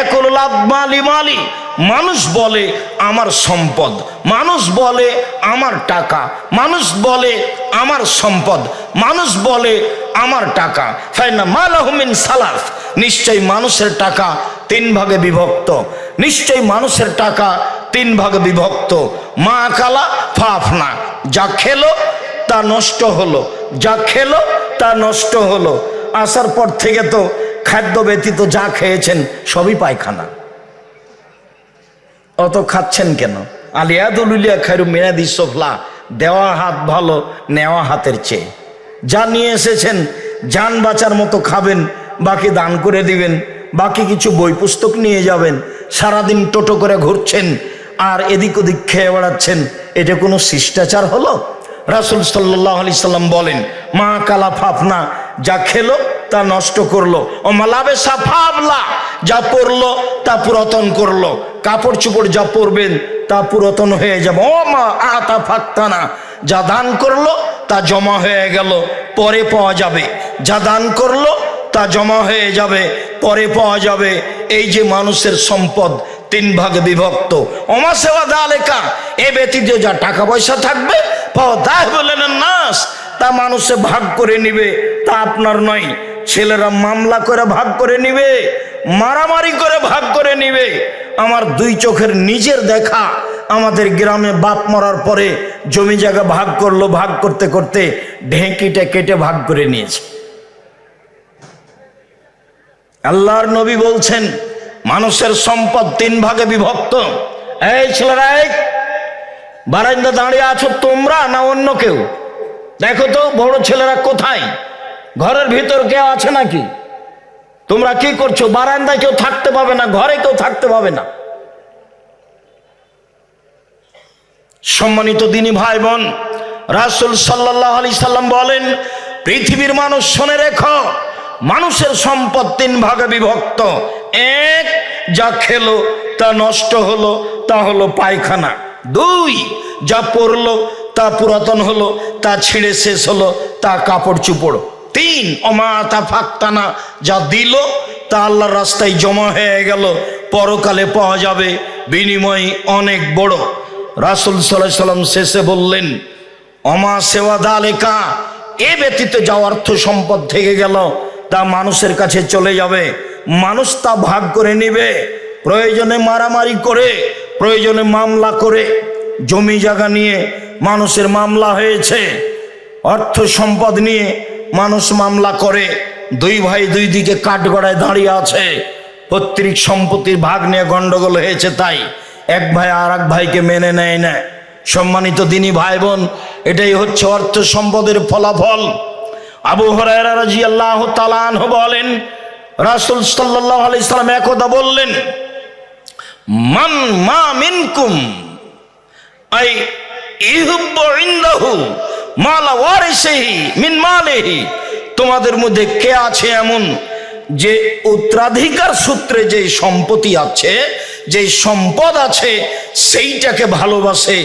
একুল মালি মালি, মানুষ বলে আমার সম্পদ, মানুষ বলে আমার টাকা, মানুষ বলে আমার সম্পদ, মানুষ বলে আমার টাকা। ফাইনা মালাহু মিন সালাস, নিশ্চয়ই মানুষের টাকা তিন ভাগে বিভক্ত, নিশ্চয়ই মানুষের টাকা তিন ভাগে বিভক্ত। মা কালা ফাফনা, যা খেলো তা নষ্ট হলো, যা খেলো তা নষ্ট হলো। আসার পর থেকে তো খাদ্য ব্যতীত যা খেয়েছেন সবই পায়খানা। অত খাচ্ছেন কেন? আলিয়াদুলিয়া খায়রু মিনাদি সোফলা, দেওয়া হাত ভালো নেওয়া হাতের চেয়ে। যা নিয়ে এসেছেন জান বাঁচার মতো খাবেন, বাকি দান করে দিবেন, বাকি কিছু বই পুস্তক নিয়ে যাবেন। সারাদিন টোটো করে ঘুরছেন আর এদিক ওদিক খেয়ে বেড়াচ্ছেন, এটা কোনো শিষ্টাচার হলো? রাসূল সাল্লাল্লাহু আলাইহি সাল্লাম বলেন, মা কালা ফাফনা, যা খেলো তা নষ্ট করলো। ও মালাবে সাফাবলা, যা পরলো তা পুরাতন করলো। কাপড় চোপড় যা পরবেন তা পুরাতন হয়ে যাবে। ও মা আতা ফাক্তানা, যা দান করলো তা জমা হয়ে গেল, পরে পাওয়া যাবে। যা দান করলো তা জমা হয়ে যাবে, পরে পাওয়া যাবে। এই যে মানুষের সম্পদ তিন ভাগে বিভক্ত। ওমা সেবা দালেকা, এ ব্যতীত যা টাকা পয়সা থাকবে তাই বলেন নাস, তা মানুষে ভাগ করে নিবে, তা আপনার নয়। ছেলেরা মামলা করে ভাগ করে নিবে, মারামারি করে ভাগ করে নিবে। আমার দুই চোখের নিজের দেখা, আমাদের গ্রামে বাপ মরার পরে জমি জায়গা ভাগ করলো, ভাগ করতে করতে ঢেঁকিটা কেটে ভাগ করে নিয়েছে। আল্লাহর নবী বলছেন মানুষের সম্পদ তিন ভাগে বিভক্ত। এই ছেলেরা, বারান্দা দাঁড়িয়ে আছো তোমরা না অন্য কেউ? দেখো তো বড় ছেলেরা কোথায়? ঘরের ভিতর কেউ আছে নাকি? তোমরা কি করছো? বারান্দায় কেউ থাকতে পাবে না, ঘরে কেউ থাকতে পাবে না। সম্মানিত দিনী ভাই বোন, রাসূল সাল্লাল্লাহু আলাইহি সাল্লাম বলেন, পৃথিবীর মানুষ শুনে রেখো, মানুষের সম্পদ তিন ভাগে বিভক্ত। এক, যা খেলো তা নষ্ট হলো, তা হলো পায়খানা। দুই, যা পরলো তা পুরাতন হলো, তা ছিঁড়ে শেষ হলো, তা কাপড় চোপড়। তিন, অমাতা ফাক্তানা, যা দিল তা আল্লাহর রাস্তায় জমা হয়ে গেল, পরকালে পাওয়া যাবে, বিনিময় অনেক বড়। রাসূল সাল্লাল্লাহু আলাইহি সাল্লাম শেষে বললেন, অমা সেওয়া দালেকা, এ ব্যতীত যা অর্থ সম্পদ থেকে গেল তা মানুষের কাছে চলে যাবে, মানুষ তা ভাগ করে নিবে। প্রয়োজনে মারামারি করে, প্রয়োজনে মামলা করে। জমি জায়গা নিয়ে মানুষের মামলা হয়েছে, অর্থ সম্পদ নিয়ে মানুষ মামলা করে। দুই ভাই দুই দিকে কাঠগড়ায় দাঁড়িয়ে আছে, পৈতৃক সম্পত্তির ভাগ নিয়ে গন্ডগোল হয়েছে, তাই এক ভাই আর এক ভাইকে মেনে নেয় না। সম্মানিত দিনী ভাই বোন, এটাই হচ্ছে অর্থ সম্পদের ফলাফল। আবু হুরায়রা রাদিয়াল্লাহু তাআলা আনহু বলেন, রাসূল সাল্লাল্লাহু আলাইহি সাল্লাম একদা বললেন, মান মা মিনকুম আই ইহুব্বু ইনদাহু মালা ওয়ারিসিহি মিন মালিহি, তোমাদের মধ্যে কে আছে এমন যে উত্তরাধিকার সূত্রে যে সম্পত্তি আছে, যে সম্পদ আছে, সেইটাকে ভালোবাসে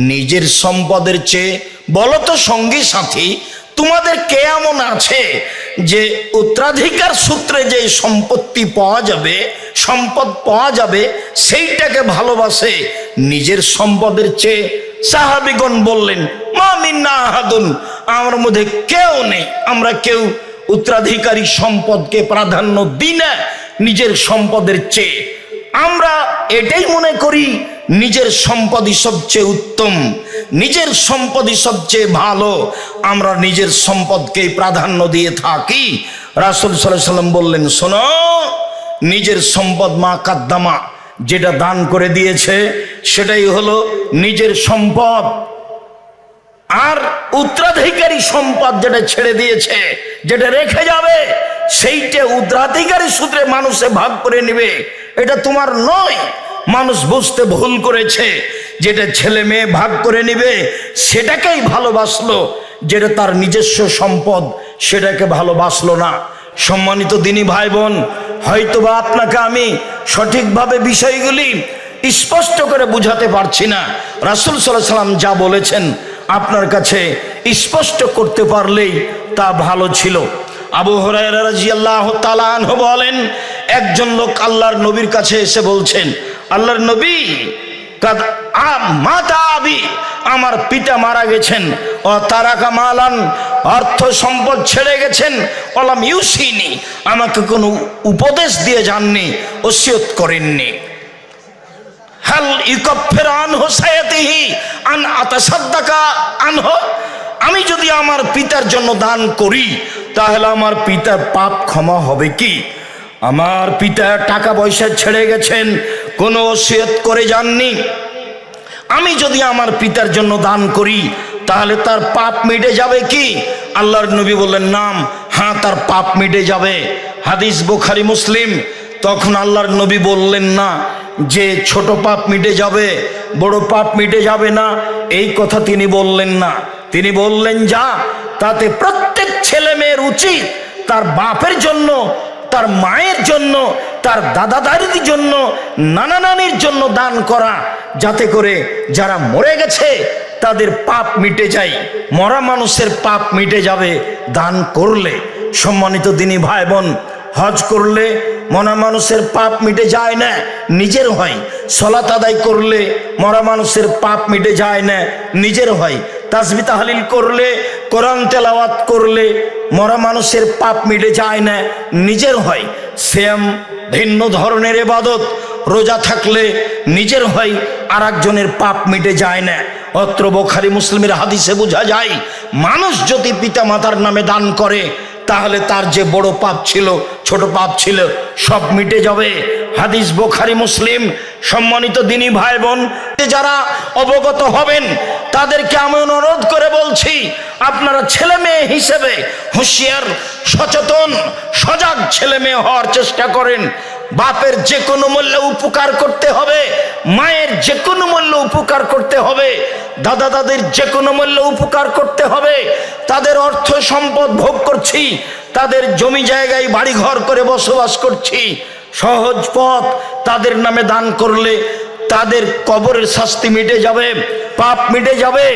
নিজের সম্পদের চেয়ে? বলো তো সঙ্গী সাথী, তোমাদের কে এমন আছে যে উত্তরাধিকার সূত্রে যে সম্পত্তি পাওয়া যাবে, সম্পদ পাওয়া যাবে, সেইটাকে ভালোবাসে নিজের সম্পদের চেয়ে? সাহাবীগণ বললেন, মা মিন্না আহাদুন, আমার মধ্যে কেউ নেই, আমরা কেউ উত্তরাধিকারী সম্পদকে প্রাধান্য দিই না নিজের সম্পদের চেয়ে। আমরা এটাই মনে করি নিজের সম্পদই সবচেয়ে উত্তম, নিজের সম্পদই সবচেয়ে ভালো, আমরা নিজের সম্পদকেই প্রাধান্য দিয়ে থাকি। রাসূল সাল্লাল্লাহু আলাইহি সাল্লাম বললেন, শোনো, নিজের সম্পদ মা কাদ্দামা, যেটা দান করে দিয়েছে সেটাই হলো নিজের সম্পদ। আর উত্তরাধিকারী সম্পদ যেটা ছেড়ে দিয়েছে, যেটা রেখে যাবে, সেইটা উত্তরাধিকারী সূত্রে মানুষে ভাগ করে নেবে, এটা তোমার নয়। মানুষ বুঝতে ভুল করেছে, যেটা ছেলে মেয়ে ভাগ করে নেবে সেটাকেই ভালোবাসলো, যেটা তার নিজস্ব সম্পদ সেটাকে ভালোবাসলো না। সম্মানিত দিনী ভাই বোন, হয়তোবা আপনাকে আমি সঠিকভাবে বিষয়গুলি স্পষ্ট করে বুঝাতে পারছি না। রাসূল সাল্লাল্লাহু আলাইহি সাল্লাম যা বলেছেন আপনার কাছে স্পষ্ট করতে পারলেই তা ভালো ছিল। আবু হুরায়রা রাদিয়াল্লাহু তাআলা আনহু বলেন, একজন লোক আল্লাহর নবীর কাছে এসে বলছেন, আল্লাহর নবী, মাতা আবি, আমার পিতা মারা গেছেন, ও তারাকা মালান, অর্থ সম্পদ ছেড়ে গেছেন, ওলাম ইউসিনি, আমাকে কোনো উপদেশ দিয়ে যাননি, ওসিয়ত করেননি। হাল ইউকাফির আনহু সায়াতিহি আন আতাসাদ্দাকা আনহু, আমি যদি আমার পিতার জন্য দান করি তাহলে আমার পিতার পাপ ক্ষমা হবে কি? আমার পিতা টাকা পয়সা ছেড়ে গেছেন, কোনো ওসিয়ত করে যাননি, আমি যদি আমার পিতার জন্য দান করি তাহলে তার পাপ মিটে যাবে কি? আল্লাহর নবী বললেন, নাম, হ্যাঁ, তার পাপ মিটে যাবে। হাদিস বুখারী মুসলিম। তখন আল্লাহর নবী বললেন না যে ছোট পাপ মিটে যাবে, বড় পাপ মিটে যাবে না, এই কথা তিনি বললেন না। তিনি বললেন, যা, তাতে প্রত্যেক ছেলে মেয়ের উচিত তার বাপের জন্য, তার মায়ের জন্য, তার দাদা দাদির জন্য, নানা নানির জন্য দান করা, যাতে করে যারা মরে গেছে তাদের পাপ মিটে যায়। মরা মানুষের পাপ মিটে যাবে দান করলে। সম্মানিত দিনী ভাই বোন, হজ করলে মরা মানুষের পাপ মিটে যায় না, নিজের হয়। সালাত আদায় করলে মরা মানুষের পাপ মিটে যায় না, নিজের হয়। তাসবিহ তাহলিল করলে, কোরআন তেলাওয়াত করলে মরা মানুষের পাপ মিটে যায় না, নিজের হয়। সিয়াম ভিন্ন ধরনের ইবাদত, রোজা থাকলে নিজের হয়, আর একজনের পাপ মিটে যায় না। অত্র বুখারী মুসলিমের হাদিসে বোঝা যায়, মানুষ যদি পিতা মাতার নামে দান করে তাহলে তার যে বড় পাপ ছিল, ছোট পাপ ছিল, সব মিটে যাবে। হাদিস বুখারী মুসলিম। সম্মানিত দিনী ভাই বোন, যারা অবগত হবেন তাদেরকে আমি অনুরোধ করে বলছি, আপনারা ছেলে মেয়ে হিসেবে হুঁশিয়ার, সচেতন, সজাগ ছেলে মেয়ে হওয়ার চেষ্টা করেন। বাপের যে কোনো মূল্যে উপকার করতে হবে, মায়ের যে কোনো মূল্যে উপকার করতে হবে, দাদা দাদির যে কোনো মূল্যে উপকার করতে হবে। তাদের অর্থ সম্পদ ভোগ করছি, তাদের জমি জায়গায় বাড়ি ঘর করে বসবাস করছি, সহজ পথ, তাদের নামে দান করলে তাদের কবরের শাস্তি মিটে যাবে, পাপ মিটে যাবে।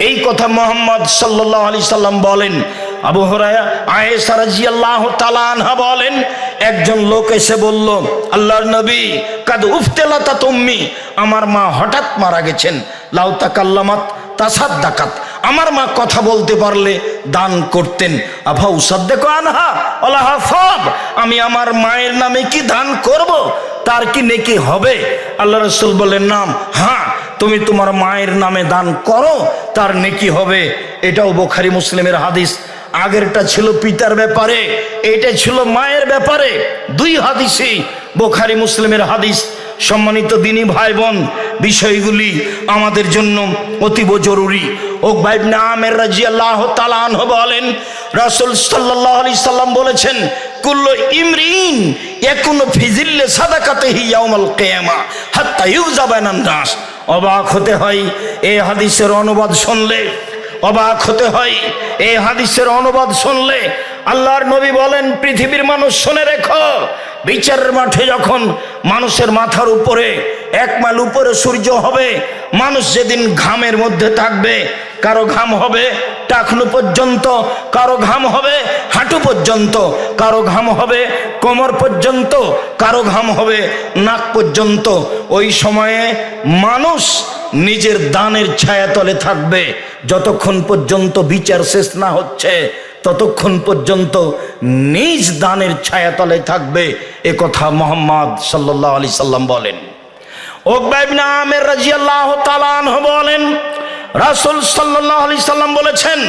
এই কথা মুহাম্মদ সাল্লাল্লাহু আলাইহি সাল্লাম বলেন। আবু হুরায়রা, আয়েশা রাদিয়াল্লাহু তাআলা আনহা বলেন, একজন লোক এসে বলল, আল্লাহর নবী, কাদ উফতিলাতাত উম্মি, আমার মা হঠাৎ মারা গেছেন, লাউ তাকাল্লামাত তাসাদ্দাকাত, আমার মা কথা বলতে পারলে দান করতেন। আফা উসাদ্দাকু আনহা ওয়ালাহা সাওয়াব, আমি আমার মায়ের নামে কি দান করব, তার কি নেকি হবে? আল্লাহ রাসূল বললেন, নাম, হ্যাঁ, তুমি তোমার মায়ের নামে দান করো, তার নেকি হবে। এটাও বুখারী মুসলিমের হাদিস। আগেরটা ছিল পিতার ব্যাপারে, এটা ছিল মায়ের ব্যাপারে। দুই হাদিসই বুখারী মুসলিমের হাদিস। সম্মানিত দিনী ভাই বোন, বিষয়গুলি আমাদের জন্য অতীব জরুরি। উকবা ইবনে আমির রাদিয়াল্লাহু তাআলা আনহু বলেন, রাসূল সাল্লাল্লাহু আলাইহি সাল্লাম বলেছেন, কুল্লু ইমরিন ইয়াকুনু ফি জিল্লি সাদাকাতিহি ইয়াউমাল কিয়ামা হাত্তা ইউজাবানান নাস। অবাক হতে হয় এই হাদিসের অনুবাদ শুনলে, অবাক হতে হয় এই হাদিসের অনুবাদ শুনলে। আল্লাহর নবী বলেন, পৃথিবীর মানুষ শুনে রেখো, বিচারের মাঠে যখন মানুষের মাথার উপরে 1 মাইল উপরে সূর্য হবে, মানুষ যেদিন ঘামের মধ্যে থাকবে, কারো ঘাম হবে টাকনু পর্যন্ত, কারো ঘাম হবে হাঁটু পর্যন্ত, কারো ঘাম হবে কোমর পর্যন্ত, কারো ঘাম হবে নাক পর্যন্ত। ওই সময়ে মানুষ নিজের দানের ছায়াতলে থাকবে। যতক্ষণ পর্যন্ত বিচার শেষ না হচ্ছে ততক্ষণ পর্যন্ত নিজ দানের ছায়াতলে থাকবে, এ কথা মুহাম্মদ সাল্লাল্লাহু আলাইহি সাল্লাম বলেন। উকবা ইবনে আমির রাদিয়াল্লাহু তাআলা আনহু বলেন, রাসূল সাল্লাল্লাহু আলাইহি সাল্লাম বলেছেন,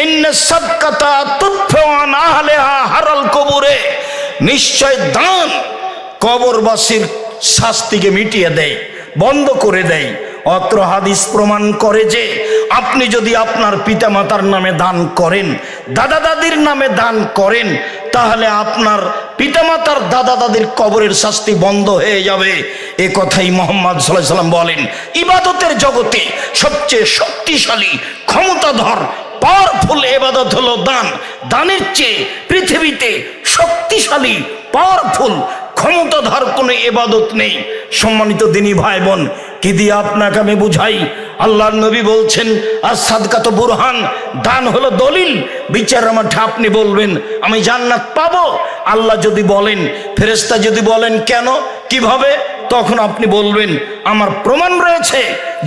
ইন্নাস সাদকাতা তুদফু আন আহলিহা হারাল কবুরে, নিশ্চয় দান কবরবাসীর শাস্তিকে মিটিয়ে দেয়, বন্ধ করে দেয়। অত্র হাদিস প্রমাণ করে যে আপনি যদি আপনার পিতামাতার নামে দান করেন, দাদা দাদির নামে দান করেন, তাহলে আপনার পিতামাতার দাদা দাদির কবরের শাস্তি বন্ধ হয়ে যাবে। এ কথাই মুহাম্মদ সাল্লাল্লাহু আলাইহি সাল্লাম বলেন। ইবাদতের জগতে সবচেয়ে শক্তিশালী, ক্ষমতাধর, পাওয়ারফুল ইবাদত হলো দান। দানের চেয়ে পৃথিবীতে শক্তিশালী, পাওয়ারফুল, ক্ষমতাধর কোনো ইবাদত নেই। সম্মানিত দিনী ভাই বোন, কি দিয়ে আপনাকে আমি বুঝাই? আল্লাহর নবী বলছেন আস-সাদকাত বুরহান, দান হলো দলিল। বিচারের মাঠে আপনি বলবেন আমি জান্নাত পাবো। আল্লাহ যদি বলেন, ফেরেশতা যদি বলেন কেন, কিভাবে, তখন আপনি বলবেন আমার প্রমাণ রয়েছে।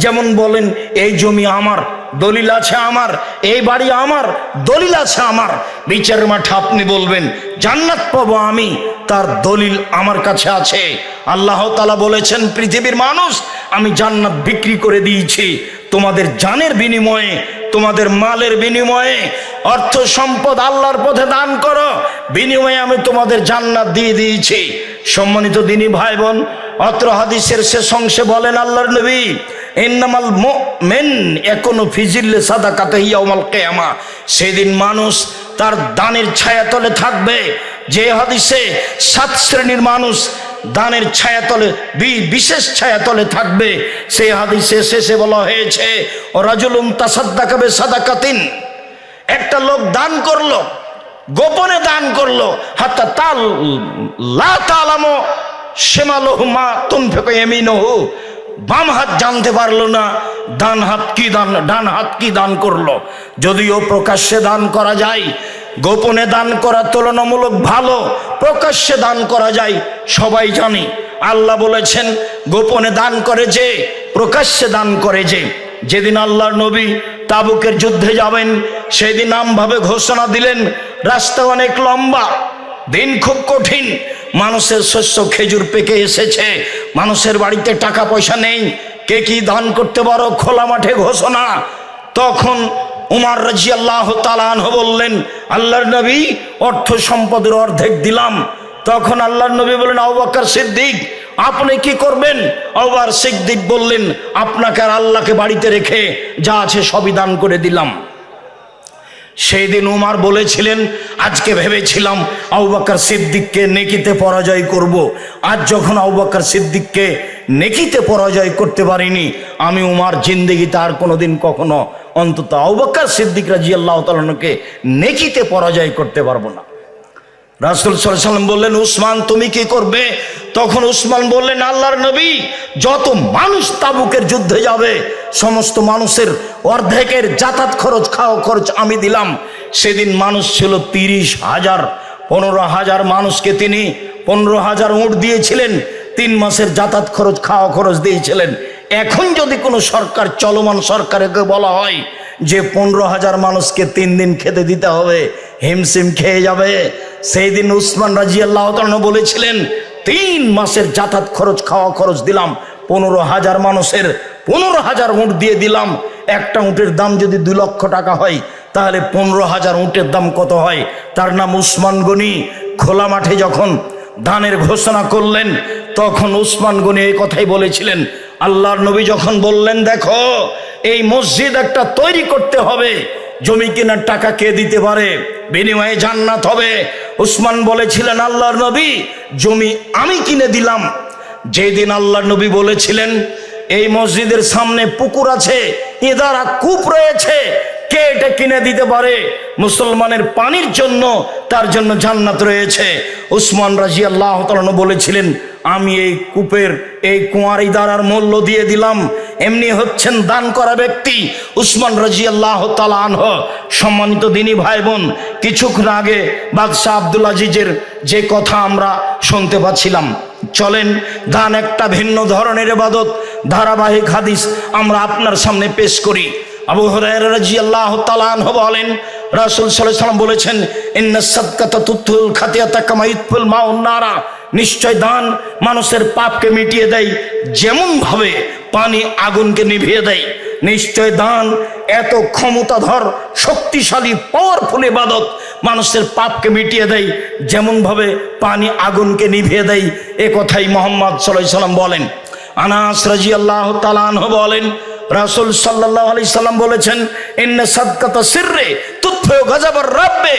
যেমন বলেন এই জমি আমার, দলিল আছে আমার, এই বাড়ি আমার, দলিল আছে আমার। বিচারের মাঠে আপনি বলবেন জান্নাত পাবো আমি, তার দলিল আমার কাছে আছে। আল্লাহ তাআলা বলেছেন পৃথিবীর মানুষ, আমি জান্নাত বিক্রি করে দিয়েছি তোমাদের জানের বিনিময়ে, তোমাদের মালের বিনিময়ে। অর্থ সম্পদ আল্লাহর পথে দান করো, বিনিময়ে আমি তোমাদের জান্নাত দিয়ে দিয়েছি। সম্মানিত দিনী ভাই বোন, অত্র হাদিসের শেষ অংশে বলেন আল্লাহর নবী ইন্নামাল মুমিন ইয়াকুনু ফি জিল্লি সাদাকাতিহি ইয়াউমাল কিয়ামা, সেদিন মানুষ তার দানের ছায়াতলে থাকবে। যে হাদিসে 7 শ্রেণীর মানুষ দানের ছায়াতলে, বিশেষ ছায়াতলে থাকবে, সেই হাদিসে শেষে বলা হয়েছে ও রাজুলুন তাসাদ্দাকা বিসাদাকাতিন, একটা লোক দান করলো, গোপনে দান করলো, হাত্তা তাল লা তালামু শিমালুহু মা তুনফিকু ইয়ামিনুহু, বাম হাত জানতে পারলো না ডান হাত কি দান করলো। যদিও প্রকাশ্যে দান করা যায়, গোপনে দান করা তুলনামূলক ভালো, প্রকাশ্যে দান করা যায় সবাই জানি। আল্লাহ বলেছেন গোপনে দান করে যে, প্রকাশ্যে দান করে যে। যেদিন আল্লাহর নবী তাবুকের যুদ্ধে যাবেন, সেদিন আমভাবে ঘোষণা দিলেন রাস্তা অনেক লম্বা, দিন খুব কঠিন, মানুষের শস্য খেজুর পেকে এসেছে, মানুষের বাড়িতে টাকা পয়সা নেই, কে কি দান করতে পারো, খোলা মাঠে ঘোষণা। তখন উমর রাদিয়াল্লাহু তাআলা আনহু বললেন আল্লাহর নবী অর্থ সম্পদের অর্ধেক দিলাম। তখন আল্লাহর নবী বললেন আবু বকর সিদ্দিক আপনি কি করবেন? আবু বকর সিদ্দিক বললেন আপনাকে আর আল্লাহকে বাড়িতে রেখে যা আছে সবই দান করে দিলাম। সেই দিন উমর বলেছিলেন আজকে ভেবেছিলাম আবু বকর সিদ্দিককে নেকিতে পরাজয় করব, আজ যখন আবু বকর সিদ্দিককে নেকিতে পরাজয় করতে পারিনি, আমি উমর জিন্দেগিতে আর কোনোদিন কখনো অন্তত আবু বকর সিদ্দিক রাদিয়াল্লাহু তাআলাকে নেকিতে পরাজয় করতে পারবো না। রাসূল সাল্লাল্লাহু আলাইহি ওয়াসাল্লাম বললেন উসমান তুমি কি করবে? তখন উসমান বললেন আল্লাহর নবী যত মানুষ তাবুকের যুদ্ধে যাবে সমস্ত মানুষের অর্ধেকের যাতায়াত খরচ, খাওয়া খরচ আমি দিলাম। সেদিন মানুষ ছিল 30,000, 15,000 মানুষকে তিনি 15,000 উট দিয়েছিলেন, 3 মাসের যাতায়াত খরচ, খাওয়া খরচ দিয়েছিলেন। এখন যদি কোনো সরকার, চলমান সরকারকে বলা হয় যে 15,000 মানুষকে 3 দিন খেতে দিতে হবে, হিমশিম খেয়ে যাবে। সেই দিন উসমান রাদিয়াল্লাহু তাআলা বলেছিলেন 3 মাসের যাতায়াত খরচ, খাওয়া খরচ দিলাম, 15,000 মানুষের 15,000 উট দিয়ে দিলাম। একটা উটের দাম যদি 2 লক্ষ টাকা হয় তাহলে 15,000 উটের দাম কত হয়? তার নাম উসমান গনি। খোলা মাঠে যখন দানের ঘোষণা করলেন তখন উসমান গনি এই কথাই বলেছিলেন। আল্লাহর নবী যখন বললেন দেখো এই মসজিদ একটা তৈরি করতে হবে, জমি কেনার টাকা কে দিতে পারে, বিনিময়ে জান্নাত হবে, উসমান বলেছিলেন আল্লাহর নবী জমি আমি কিনে দিলাম। যেদিন আল্লাহর নবী বলেছিলেন এই মসজিদের সামনে পুকুর আছে, ইদারা কূপ রয়েছে, কে এটা কিনে দিতে পারে, মুসলমানের পানির জন্য, তার জন্য জান্নাত রয়েছে, উসমান রাদিয়াল্লাহু তাআলা বলেছিলেন আমি এই কূপের, এই কুয়ার ইদারার মূল্য দিয়ে দিলাম। এমনি হচ্ছেন দান করা ব্যক্তি উসমান রাদিয়াল্লাহু তাআলা আনহু। সম্মানিত দিনী ভাই বোন, কিছুক্ষণ আগে বাদশাহ আব্দুল আজিজের যে কথা আমরা শুনতে পাচ্ছিলাম, চলেন দান একটা ভিন্ন ধরনের ইবাদত, ধারাবাহিক হাদিস আমরা আপনার সামনে পেশ করি। আবু হুরায়রা রাদিয়াল্লাহু তাআলা আনহু বলেন রাসূল সাল্লাল্লাহু আলাইহি ওয়াসাল্লাম বলেছেন ইন্নাস সাদকাতা তুতুল খাতিয়াতা কামা ইতফুল মাউন নারা, নিশ্চয় দান মানুষের পাপকে মিটিয়ে দেয় যেমন ভাবে পানি আগুনকে নিভিয়ে দেয়। নিশ্চয় দান এত ক্ষমতাধর, শক্তিশালী, পাওয়ারফুল ইবাদত, মানুষের পাপকে মিটিয়ে দেয় যেমন ভাবে পানি আগুনকে নিভিয়ে দেয়। এ কথাই মুহাম্মদ সাল্লাল্লাহু আলাইহি ওয়াসাল্লাম বলেন। আনাস রাদিয়াল্লাহু তাআলা আনহু বলেন রাসূল সাল্লাল্লাহু আলাইহি সাল্লাম বলেছেন ইন্না সাদকাতা সিররে তুতফিউ গাযাবার রাব্বে,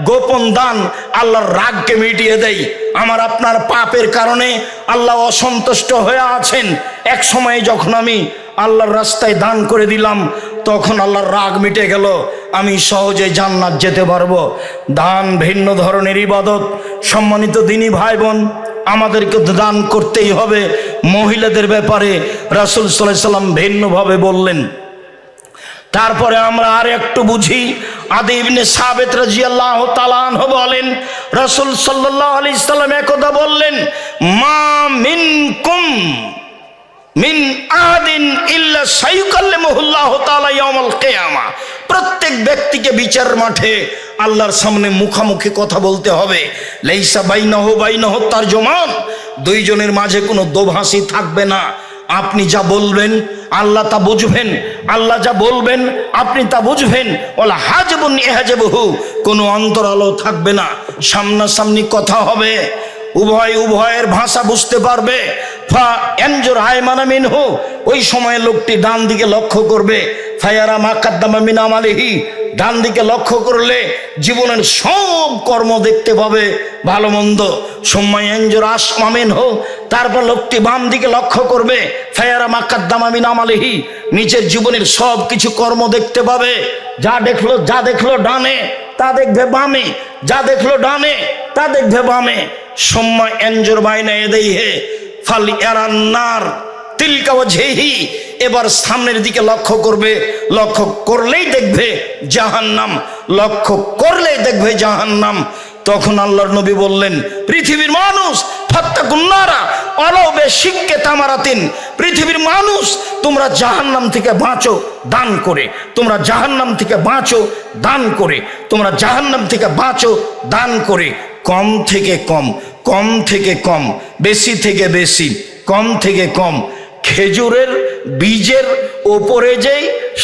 গোপন দান আল্লাহর রাগকে মিটিয়ে দেয়। আমার আপনার পাপের কারণে আল্লাহ অসন্তুষ্ট হয়ে আছেন, এক সময়ে যখন আমি আল্লাহর রাস্তায় দান করে দিলাম তখন আল্লাহর রাগ মিটে গেল, আমি সহজে জান্নাত যেতে পারবো। দান ভিন্ন ধরনের ইবাদত। সম্মানিত দিনী ভাই বোন, আমাদেরকে দান করতেই হবে। মহিলাদের ব্যাপারে রাসূল সাল্লাল্লাহু আলাইহি ওয়াসাল্লাম ভিন্নভাবে বললেন। তারপরে আমরা আর একটু বুঝি। আদি ইবনে সাবিত রাদিয়াল্লাহু তাআলা আনহু বলেন, রাসূল সাল্লাল্লাহু আলাইহি সাল্লাম একদা বললেন, মা মিনকুম মিন আহাদিন ইল্লা সায়ুকাল্লিমুহুল্লাহু তাআলা ইয়াউমাল কিয়ামা। প্রত্যেক ব্যক্তিকে বিচার মাঠে আল্লাহর সামনে মুখামুখি কথা বলতে হবে। লাইসা বাইনাহু তারজুমান, দুইজনের মাঝে কোনো দোভাষী থাকবে না। আপনি যা বলবেন আল্লাহ তা বুঝবেন, আল্লাহ যা বলবেন আপনি তা বুঝবেন। ওয়ালা হাজবুন ইহাজবহু, কোনো অন্তরালো থাকবে না, সামনাসামনি কথা হবে, উভয়ের ভাষা বুঝতে পারবে। ফা এনজুর আয়মানা মিনহু, ওই সময় লোকটি ডান দিকে লক্ষ্য করবে। ফায়ারা মা কাদ্দামা মিন আমালিহি, ডান দিকে লক্ষ্য করলে জীবনের সব কর্ম দেখতে পাবে, ভালো মন্দ। সময় এনজুর আসমা মিনহু, তারপর লোকটি বাম দিকে লক্ষ্য করবে। ফায়ারা মা কাদ্দামা মিন আমালিহি, নিজের জীবনের সব কিছু কর্ম দেখতে পাবে। যা দেখলো ডানে তা দেখবে বামে, যা দেখলো ডানে তা দেখবে বামে। সময় এনজুর বাইনা ইয়াদাইহি ফাল ইয়ারান্নার তিলকা ওয়াজহিহি, এবার সামনের দিকে লক্ষ্য করবে, লক্ষ্য করলেই দেখবে জাহান্নাম, লক্ষ্য করলেই দেখবে জাহান্নাম। তখন আল্লাহর নবী বললেন, পৃথিবীর মানুষ ফাত্তাকুন নারা ওয়ালাউ বিশিক্কি তামারাতিন, পৃথিবীর মানুষ তোমরা জাহান্নাম থেকে বাঁচো দান করে, তোমরা জাহান্নাম থেকে বাঁচো দান করে, তোমরা জাহান্নাম থেকে বাঁচো দান করে। কম থেকে কম, কম থেকে কম, বেশি থেকে বেশি, কম থেকে কম। খেজুরের বীজের ওপরে যে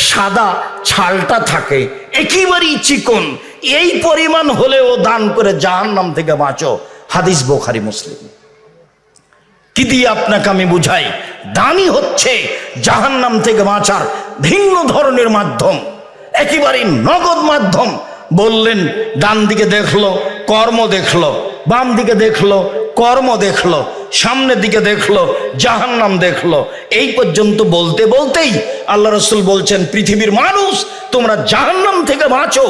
সাদা ছালটা থাকে একেবারেই চিকন, এই পরিমাণ হলেও দান করে জাহান্নাম থেকে বাঁচো। হাদিস বুখারী মুসলিম। কি দিয়ে আপনাকে আমি বুঝাই, দানই হচ্ছে জাহান্নাম থেকে বাঁচার ভিন্ন ধরনের মাধ্যম, একেবারেই নগদ মাধ্যম। বললেন ডান দিকে দেখলো কর্ম দেখলো, বাম দিকে দেখলো কর্ম দেখলো, সামনের দিকে দেখলো জাহান্নাম দেখলো। এই পর্যন্ত বলতে বলতেই আল্লাহ রাসূল বলছেন, পৃথিবীর মানুষ তোমরা জাহান্নাম থেকে বাঁচো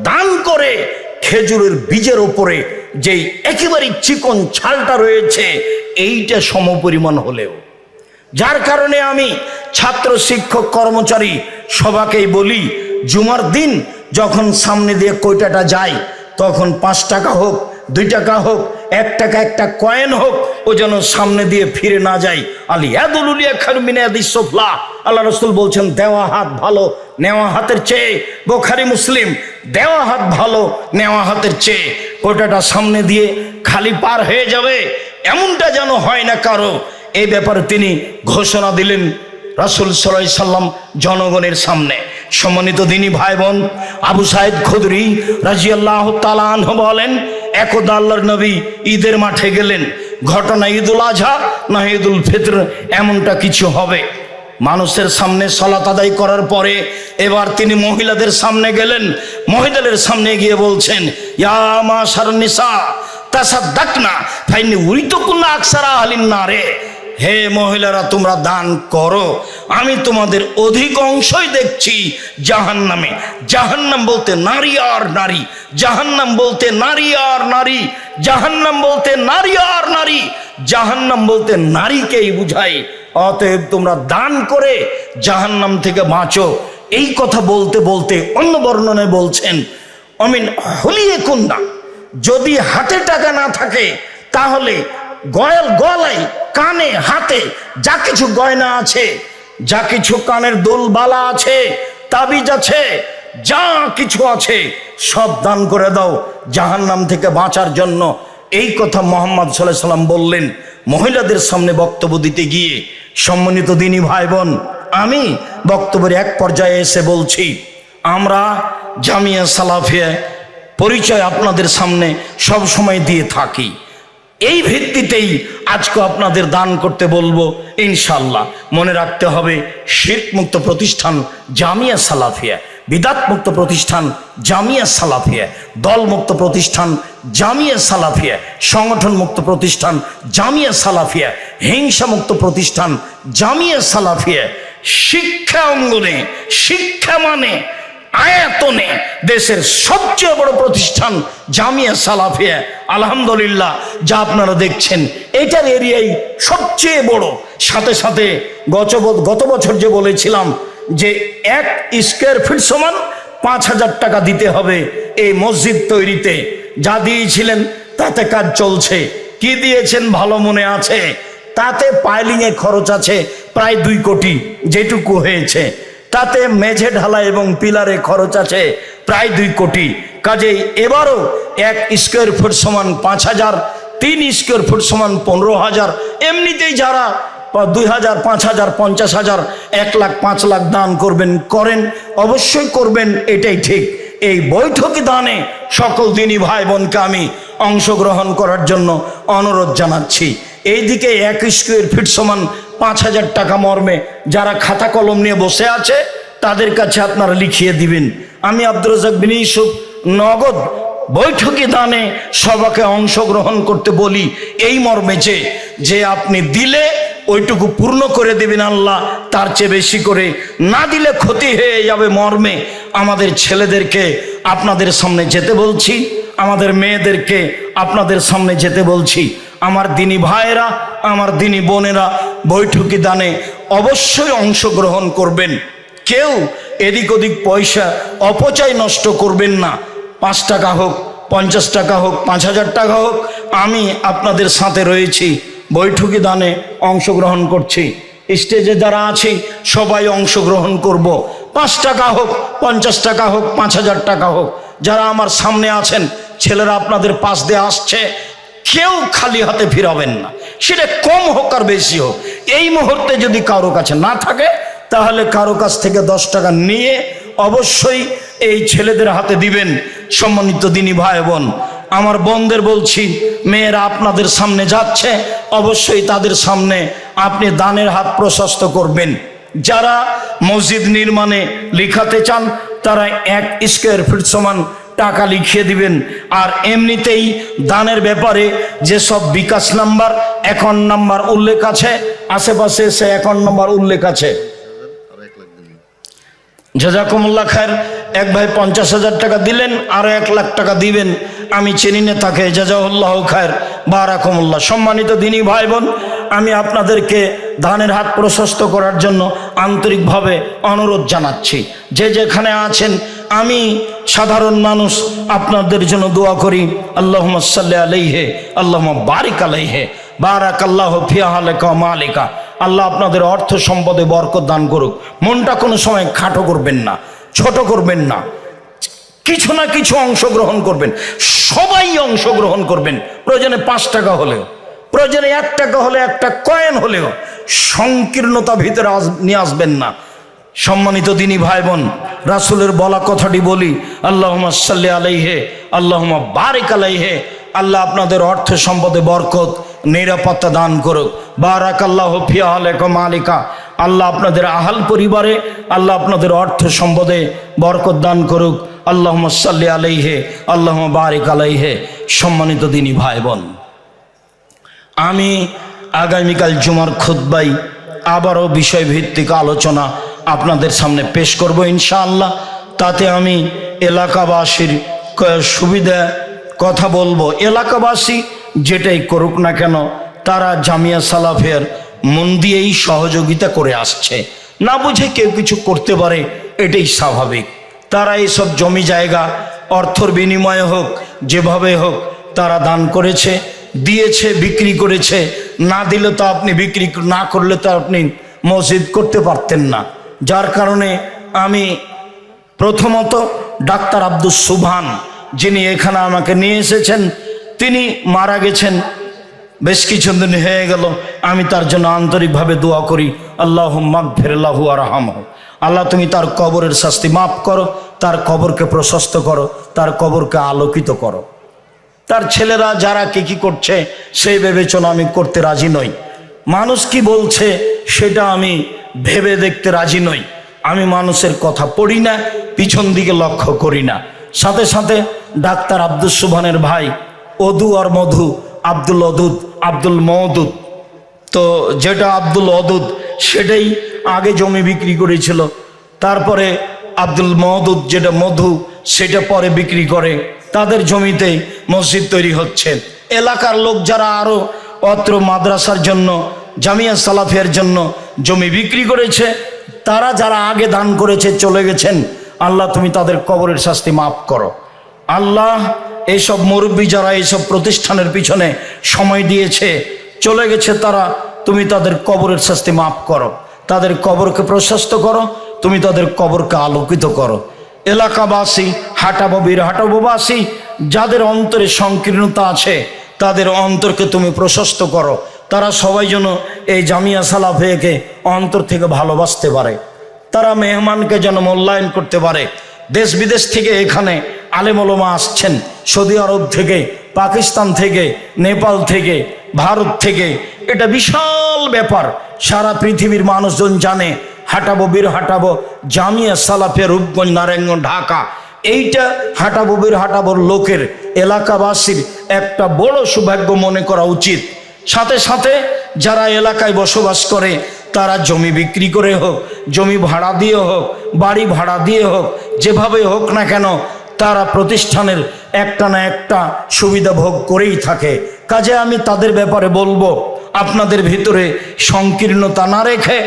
দান করে। খেজুরের বীজের ওপরে যেই একেবারে চিকন ছালটা রয়েছে এইটা সমপরিমাণ হলেও, যার কারণে আমি ছাত্র শিক্ষক কর্মচারী সবাকেই বলি, জুমার দিন যখন সামনে দিয়ে কয়টাটা যায়, তখন 5 টাকা হোক 2 টাকা হোক 1 টাকা একটা কয়েন হোক, ও যেন সামনে দিয়ে ফিরে না যায়। আলিয়াদুলিয়া খারমিনাদিস সুফলা, আল্লাহ রাসূল বলছেন দেওয়া হাত ভালো নেওয়া হাতের চেয়ে। বুখারী মুসলিম, দেওয়া হাত ভালো নেওয়া হাতের চেয়ে। কয়টাটা সামনে দিয়ে খালি পার হয়ে যাবে এমনটা যেন হয় না কারো। এই ব্যাপারে তিনি ঘোষণা দিলেন রাসূল সাল্লাল্লাহু আলাইহি সাল্লাম জনগণের সামনে। সম্মানিত দিনী ভাই বোন, আবু সাঈদ খুদরি রাদিয়াল্লাহু তাআলা আনহু বলেন, একদা আল্লাহর নবী ঈদের মাঠে গেলেন। ঘটনা ঈদুল আজহা না ঈদুল ফিতর এমনটা কিছু হবে। মানুষের সামনে সালাত আদায় করার পরে এবার তিনি মহিলাদের সামনে গেলেন। মহিলাদের সামনে গিয়ে বলছেন, ইয়া মাশারান নিসা তাসাদ্দাকনা ফাইন্নী উরিতুকুন্না আকসারা আহলিন নারে, হে মহিলারা তোমরা দান করো, আমি তোমাদের অধিক অংশই দেখছি জাহান্নামে। জাহান্নাম বলতে নারী আর নারী, জাহান্নাম বলতে নারী আর নারী, জাহান্নাম বলতে নারী আর নারী, জাহান্নাম বলতে নারীকেই বুঝায়। অতএব তোমরা দান করে জাহান্নাম থেকে বাঁচো। এই কথা বলতে বলতে অন্য বর্ণনায় বলছেন, অমিন হলিয়ে কুন্না, যদি হাতে টাকা না থাকে তাহলে গলায় কানে হাতে যা কিছু গয়না আছে, যা কিছু কানের দুলবালা আছে, তাবিজ আছে, যা কিছু আছে সব দান করে দাও জাহান্নাম থেকে বাঁচার জন্য। এই কথা মুহাম্মদ সাল্লাল্লাহু আলাইহি সাল্লাম বললেন মহিলাদের সামনে বক্তব্য দিতে গিয়ে। সম্মানিত দিনী ভাই বোন, আমি বক্তব্যের এক পর্যায়ে এসে বলছি, আমরা জামিয়া সালাফিয়া পরিচয় আপনাদের সামনে সব সময় দিয়ে থাকি। এই ভিত্তিতেই আজকে আপনাদের দান করতে বলবো ইনশাআল্লাহ। মনে রাখতে হবে, শিরক মুক্ত প্রতিষ্ঠান জামিয়া সালাফিয়া, বিদাত মুক্ত প্রতিষ্ঠান জামিয়া সালাফিয়া, দল মুক্ত প্রতিষ্ঠান জামিয়া সালাফিয়া, সংগঠন মুক্ত প্রতিষ্ঠান জামিয়া সালাফিয়া, হিংসা মুক্ত প্রতিষ্ঠান জামিয়া সালাফিয়া। শিক্ষা অঙ্গনে, শিক্ষা মানে আয়াতনে দেশের সবচেয়ে বড় প্রতিষ্ঠান জামিয়া সালাফিয়া। আলহামদুলিল্লাহ, যা আপনারা দেখছেন এটার এরিয়াই সবচেয়ে বড়। সাথে সাথে গত বছর যে বলেছিলাম যে 1 স্কয়ার ফিট সমান 5,000 টাকা দিতে হবে এই মসজিদ তৈরিতে। যা দিয়েছিলেন তাতে কাজ চলছে। কি দিয়েছেন ভালো মনে আছে? তাতে পাইলিংয়ে খরচ আছে প্রায় 2 কোটি যেটুকু হয়েছে। তাতে মেঝে ঢালাই এবং পিলারে খরচ আছে প্রায় 2 কোটি। কাজেই এবারও 1 স্কয়ার ফুট সমান 5,000, 3 স্কয়ার ফুট সমান 15,000। এমনিতেই যারা 2,000, 5,000, 50,000, 1 লাখ, 5 লাখ দান করবেন, করেন, অবশ্যই করবেন, এটাই ঠিক। এই বৈঠকি দানে সকল দিনী ভাই বোনকে আমি অংশগ্রহণ করার জন্য অনুরোধ জানাচ্ছি। এইদিকে 1 স্কয়ার ফিট সমান 5,000 টাকা মর্মে যারা খাতা কলম নিয়ে বসে আছে তাদের কাছে আপনারা লিখিয়ে দিবেন। আমি আব্দুর রাজ্জাক বিন ইউসুফ নগদ বৈঠকি দানে সবাইকে অংশগ্রহণ করতে বলি এই মর্মে যে আপনি দিলে ওইটুকু পূর্ণ করে দেবেন আল্লাহ, তার চেয়ে বেশি করে না দিলে ক্ষতি হয়ে যাবে মর্মে আমাদের ছেলেদেরকে আপনাদের সামনে যেতে বলছি, আমাদের মেয়েদেরকে আপনাদের সামনে যেতে বলছি। আমার দিনী ভাইয়েরা, আমার দিনী বোনেরা বৈঠকি দানে অবশ্যই অংশগ্রহণ করবেন। কেউ এদিক ওদিক পয়সা অপচয় নষ্ট করবেন না। 5 টাকা হোক, 50 টাকা হোক, 5,000 টাকা হোক, আমি আপনাদের সাথে রয়েছি। বৈঠকি দানে অংশগ্রহণ করছি। স্টেজে যারা আছি সবাই অংশগ্রহণ করব। 5 টাকা হোক, 50 টাকা হোক, 5,000 টাকা হোক। যারা আমার সামনে আছেন, ছেলেরা আপনাদের পাশ দিয়ে আসছে, কেউ খালি হাতে ফিরাবেন না, সেটা কম হোক আর বেশি হোক। এই মুহূর্তে যদি কারো কাছে না থাকে তাহলে কারো কাছ থেকে 10 টাকা নিয়ে অবশ্যই এই ছেলেদের হাতে দিবেন। সম্মানিত দিনী ভাই বোন, আমার বোনদের বলছি, মেয়েরা আপনাদের সামনে যাচ্ছে, অবশ্যই তাদের সামনে আপনি দানের হাত প্রশস্ত করবেন। যারা মসজিদ নির্মাণে লিখাতে চান তারা 1 স্কয়ার ফিট সমান টাকা লিখিয়ে দিবেন। আর এমনিতেই দানের ব্যাপারে যেসব বিকাশ নাম্বার, অ্যাকাউন্ট নাম্বার উল্লেখ আছে, আশেপাশে সে অ্যাকাউন্ট নাম্বার উল্লেখ আছে। জাযাকুমুল্লাহ খায়ের। এক ভাই 50,000 টাকা দিলেন, আরো 1 লাখ টাকা দিবেন, আমি চিনি না তাকে। জাযাহুল্লাহ খায়ের, বারাকুমুল্লাহ। সম্মানিত দিনী ভাই বোন, আমি আপনাদেরকে দানের হাত প্রশস্ত করার জন্য আন্তরিকভাবে অনুরোধ জানাচ্ছি। যে যেখানে আছেন, আমি সাধারণ মানুষ, আপনাদের জন্য দোয়া করি। আল্লাহুম্মা সাল্লি আলাইহি, আল্লাহুম্মা বারিক আলাইহি, বারাকাল্লাহু ফি আহলিকা ওয়া মালিকা। আল্লাহ আপনাদের অর্থ সম্পদে বরকত দান করুক। মনটা কোনো সময় খাটো করবেন না, ছোট করবেন না, কিছু না কিছু অংশগ্রহণ করবেন, সবাই অংশগ্রহণ করবেন। প্রয়োজনে 5 টাকা হলেও, প্রয়োজনে 1 টাকা হলে, একটা কয়েন হলেও সংকীর্ণতা ভিতরে নিয়ে আসবেন না। সম্মানিত দিনী ভাই বোন, রাসূলের বলা কথাটি বলি, আল্লাহুম্মা সাল্লি আলাইহি, আল্লাহুম্মা বারিক আলাইহি। আল্লাহ আপনাদের অর্থ সম্পদে বরকত, নিরাপত্তা দান করুক। বারাকাল্লাহু ফি আহলিকা মালিকা। আল্লাহ আপনাদের আহাল পরিবারে, আল্লাহ আপনাদের অর্থ সম্পদে বরকত দান করুক। আল্লাহুম্মা সাল্লি আলাইহি, আল্লাহুম্মা বারিক আলাইহি। সম্মানিত দিনী ভাই বোন, আমি আগামীকাল জুমার খুতবায় আবারও বিষয়ভিত্তিক আলোচনা আপনাদের সামনে পেশ করব ইনশাআল্লাহ। তাতে আমি এলাকাবাসীর সুবিধা কথা বলবো। এলাকাবাসী যেটাই করুক না কেন, তারা জামিয়া সালাফিয়ার মন দিয়েই সহযোগিতা করে আসছে। না বুঝে কেউ কিছু করতে পারে, এটাই স্বাভাবিক। তারা এইসব জমি জায়গা অর্থর বিনিময়ে হোক, যেভাবে হোক, তারা দান করেছে, দিয়েছে, বিক্রি করেছে। না দিলে তো আপনি বিক্রি না করলে তো আপনি মসজিদ করতে পারতেন না। যার কারণে আমি প্রথমত ডাক্তার আব্দুস সুবহান, যিনি এখানে আমাকে নিয়ে এসেছেন, তিনি মারা গেছেন, বেশ কিছুদিন হয়ে গেল। আমি তার জন্য আন্তরিকভাবে দোয়া করি, আল্লাহুম্মা গফির লাহু ওয়ারহামহু। আল্লাহ তুমি তার কবরের শাস্তি মাফ করো, তার কবরকে প্রশস্ত করো, তার কবরকে আলোকিত করো। তার ছেলেরা যারা কি করছে সেই বিবেচনা আমি করতে রাজি নই। মানুষ কি বলছে সেটা আমি ভেবে দেখতে রাজি নই। আমি মানুষের কথা পড়ি না, পিছন দিকে লক্ষ্য করি না। সাথে সাথে ডাক্তার আব্দুস সুবহানের ভাই অদু আর মধু, আব্দুল অদুদ, আব্দুল মওদুদ, তো যেটা আব্দুল অদুদ সেটাই আগে জমি বিক্রি করেছিল। তারপরে আব্দুল মওদুদ যেটা মধু, সেটা পরে বিক্রি করে। তাদের জমিতেই মসজিদ তৈরি হচ্ছে। এলাকার লোক যারা আরো অত্র মাদ্রাসার জন্য, জামিয়া সালাফিয়ার জন্য জমি বিক্রি করেছে, তারা যারা আগে দান করেছে চলে গেছেন, আল্লাহ তুমি তাদের কবরের শাস্তি মাফ করো। আল্লাহ এইসব মুরব্বী যারা এইসব প্রতিষ্ঠানের পিছনে সময় দিয়েছে চলে গেছে, তারা তুমি তাদের কবরের শাস্তি মাফ করো, তাদের কবরকে প্রশস্ত করো, তুমি তাদের কবরকে আলোকিত করো। এলাকাবাসী, হাটাববির হাটাবোবাসী যাদের অন্তরে সংকীর্ণতা আছে তাদের অন্তরকে তুমি প্রশস্ত করো, তারা সবাই যেন এই জামিয়া সালাফিয়াকে অন্তর থেকে ভালোবাসতে পারে, তারা মেহমানকে যেন মূল্যায়ন করতে পারে। দেশ বিদেশ থেকে এখানে আলেম ওলামা আসছেন, সৌদি আরব থেকে, পাকিস্তান থেকে, নেপাল থেকে, ভারত থেকে, এটা বিশাল ব্যাপার। সারা পৃথিবীর মানুষজন জানে হাটাবো বীর হাটাবো জামিয়া সালাফিয়া রূপগঞ্জ নারায়ণগঞ্জ ঢাকা, এইটা হাটাবো বীর হাটাবোর লোকের এলাকাবাসীর একটা বড় সৌভাগ্য মনে করা উচিত। সাথে সাথে যারা এলাকায় বসবাস করে তারা জমি বিক্রি করে হোক, জমি ভাড়া দিয়ে হোক, বাড়ি ভাড়া দিয়ে হোক, যেভাবে হোক না কেন তারা প্রতিষ্ঠানের একটা না একটা সুবিধা ভোগ করেই থাকে। কাজে আমি তাদের ব্যাপারে বলবো, আপনাদের ভিতরে সংকীর্ণতা না রেখে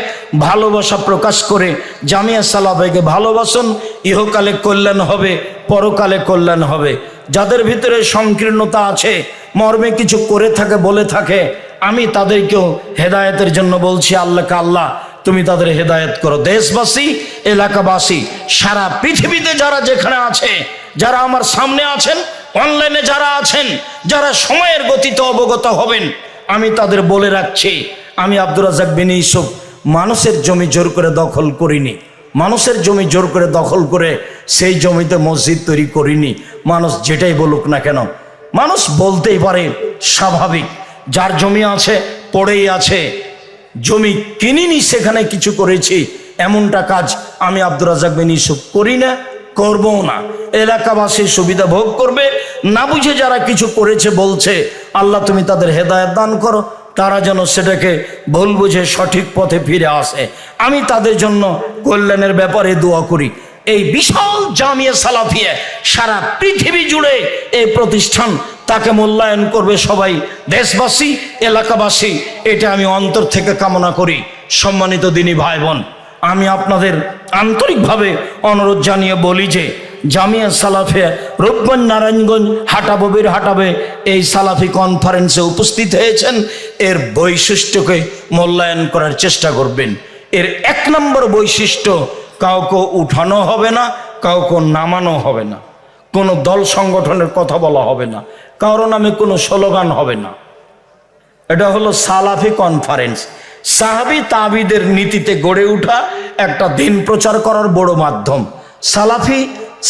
ভালোবাসা প্রকাশ করে জামিয়া সালাফিয়াকে ভালোবাসুন, ইহকালে কল্যাণ হবে, পরকালে কল্যাণ হবে। যাদের ভিতরে সংকীর্ণতা আছে, মর্মে কিছু করে থাকে বলে থাকে, আমি তাদেরকেও হেদায়েতের জন্য বলছি, আল্লাহকে আল্লাহ তুমি তাদের হেদায়েত করো। দেশবাসী, এলাকাবাসী, সারা পৃথিবীতে যারা যেখানে আছে, যারা আমার সামনে আছেন, অনলাইনে যারা আছেন, যারা সময়ের গতিতে অবগত হবেন, আমি তাদের বলে রাখছি, আমি আব্দুর রাজ্জাক বিন ইউসুফ মানুষের জমি জোর করে দখল করিনি, মানুষের জমি জোর করে দখল করে সেই জমিতে মসজিদ তৈরি করিনি। মানুষ যেটাই বলুক না কেন, মানুষ বলতেই পারে, স্বাভাবিক। যার জমি আছে পড়েই আছে, জমি কিনিনি সেখানে কিছু করেছি, এমনটা কাজ আমি আব্দুর রাজ্জাক বিন ইউসুফ করি না, করবও না। এলাকাবাসীর সুবিধা ভোগ করবে, না বুঝে যারা কিছু করেছে বলছে, আল্লাহ তুমি তাদের হেদায়েত দান করো, তারা যেন সেটাকে ভুল বুঝে সঠিক পথে ফিরে আসে। আমি তাদের জন্য কল্যাণের ব্যাপারে দোয়া করি। এই বিশাল জামিয়া সালাফিয়া সারা পৃথিবী জুড়ে এই প্রতিষ্ঠান, তাকে মূল্যায়ন করবে সবাই, দেশবাসী, এলাকাবাসী, এটা আমি অন্তর থেকে কামনা করি। সম্মানিত দিনী ভাই বোন, আমি আপনাদের আন্তরিকভাবে অনুরোধ জানিয়ে বলি যে জামিয়া সালাফিয়া রূপগঞ্জ নারায়ণগঞ্জ হাটাববির হাটাবে এই সালাফি কনফারেন্সে উপস্থিত হয়েছেন, এর বৈশিষ্ট্যকে মূল্যায়ন করার চেষ্টা করবেন। এর এক নম্বর বৈশিষ্ট্য, কাউকে উঠানো হবে না, কাউকে নামানো হবে না, কোনো দল সংগঠনের কথা বলা হবে না, কারো নামে কোনো স্লোগান হবে না। এটা হলো সালাফি কনফারেন্স। সাহাবী তাবিদের নীতিতে গড়ে ওঠা একটা দিন প্রচার করার বড় মাধ্যম।